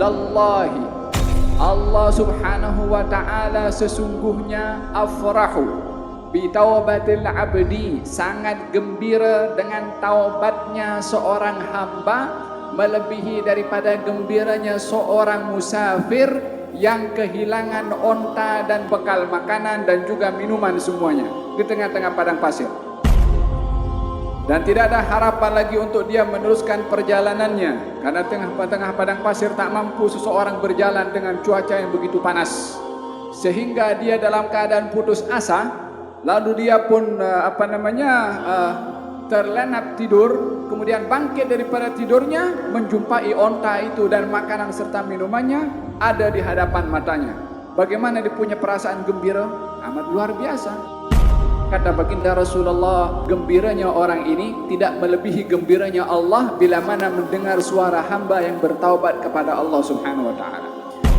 lallahi, Allah subhanahu wa ta'ala sesungguhnya afrahu bitaubatil abdi, sangat gembira dengan taubatnya seorang hamba melebihi daripada gembiranya seorang musafir yang kehilangan onta dan bekal makanan dan juga minuman semuanya di tengah-tengah padang pasir. Dan tidak ada harapan lagi untuk dia meneruskan perjalanannya, karena tengah-tengah padang pasir tak mampu seseorang berjalan dengan cuaca yang begitu panas, sehingga dia dalam keadaan putus asa. Lalu dia pun terlelap tidur, kemudian bangkit daripada tidurnya, menjumpai onta itu dan makanan serta minumannya ada di hadapan matanya. Bagaimana dia punya perasaan gembira? Amat luar biasa. Kata baginda Rasulullah, gembiranya orang ini tidak melebihi gembiranya Allah bila mana mendengar suara hamba yang bertaubat kepada Allah Subhanahu wa taala.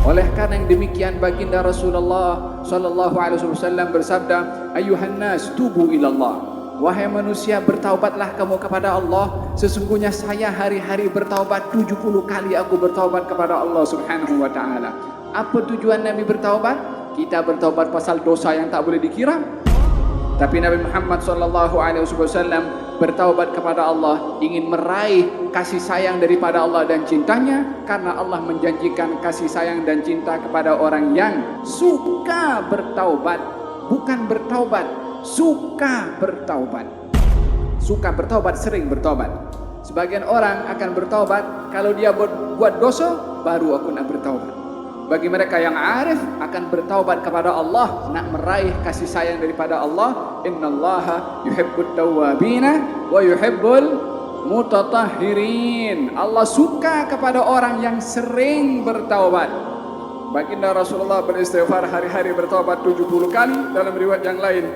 Oleh karena yang demikian, baginda Rasulullah sallallahu alaihi wasallam bersabda, "Ayuhan nas, tubu ilallah." Wahai manusia, bertaubatlah kamu kepada Allah. Sesungguhnya saya hari-hari bertaubat, 70 kali aku bertaubat kepada Allah Subhanahu wa taala. Apa tujuan Nabi bertaubat? Kita bertaubat pasal dosa yang tak boleh dikira. Tapi Nabi Muhammad sallallahu alaihi wasallam bertaubat kepada Allah ingin meraih kasih sayang daripada Allah dan cintanya, karena Allah menjanjikan kasih sayang dan cinta kepada orang yang suka bertaubat, bukan bertaubat, suka bertaubat. Suka bertaubat, sering bertaubat. Sebagian orang akan bertaubat kalau dia buat dosa, baru aku nak bertaubat. Bagi mereka yang arif akan bertaubat kepada Allah, nak meraih kasih sayang daripada Allah. Innallaha yuhibbut tawwabina wa yuhibbul mutatahhirin. Allah suka kepada orang yang sering bertaubat. Baginda Rasulullah beristighfar hari-hari bertaubat 70 kali, dalam riwayat yang lain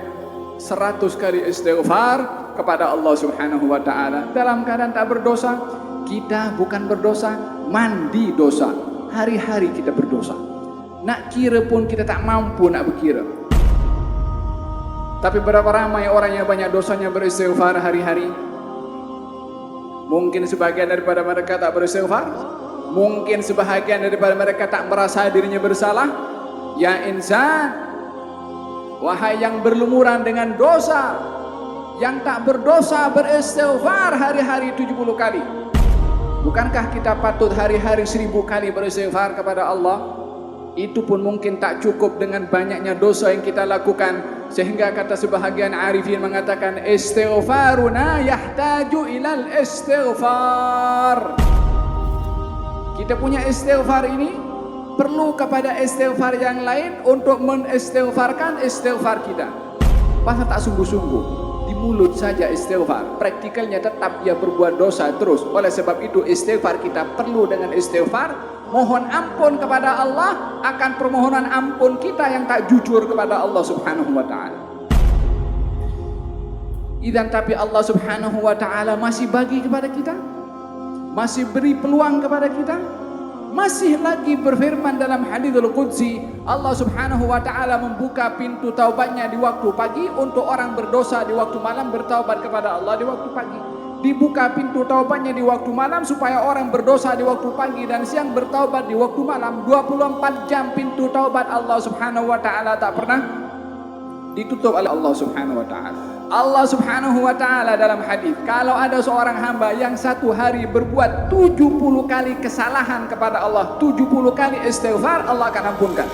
100 kali istighfar kepada Allah Subhanahu wa taala. Dalam keadaan tak berdosa. Kita bukan berdosa, mandi dosa. Hari-hari kita berdosa. Nak kira pun kita tak mampu nak berkira. Tapi berapa ramai orang yang banyak dosanya beristighfar hari-hari? Mungkin sebahagian daripada mereka tak beristighfar. Mungkin sebahagian daripada mereka tak merasa dirinya bersalah. Ya insan, wahai yang berlumuran dengan dosa, yang tak berdosa beristighfar hari-hari 70 kali. Bukankah kita patut hari-hari 1000 kali beristighfar kepada Allah? Itu pun mungkin tak cukup dengan banyaknya dosa yang kita lakukan, sehingga kata sebahagian arifin mengatakan, istighfaruna yahtaju ilal istighfar. Kita punya istighfar ini perlu kepada istighfar yang lain untuk mengistighfarkan istighfar kita. Pasal tak sungguh-sungguh, di mulut saja istighfar, praktikalnya tetap ia berbuat dosa terus. Oleh sebab itu istighfar kita perlu dengan istighfar, mohon ampun kepada Allah akan permohonan ampun kita yang tak jujur kepada Allah Subhanahu wa taala. Idan tapi Allah Subhanahu wa taala masih bagi kepada kita, masih beri peluang kepada kita, masih lagi berfirman dalam hadithul qudsi, Allah Subhanahu wa taala membuka pintu taubatnya di waktu pagi untuk orang berdosa di waktu malam bertaubat kepada Allah di waktu pagi. Dibuka pintu taubatnya di waktu malam supaya orang berdosa di waktu pagi dan siang bertaubat di waktu malam. 24 jam pintu taubat Allah Subhanahu wa taala tak pernah ditutup oleh Allah Subhanahu wa taala. Allah Subhanahu wa taala dalam hadis, kalau ada seorang hamba yang satu hari berbuat 70 kali kesalahan kepada Allah, 70 kali istighfar, Allah akan ampunkan.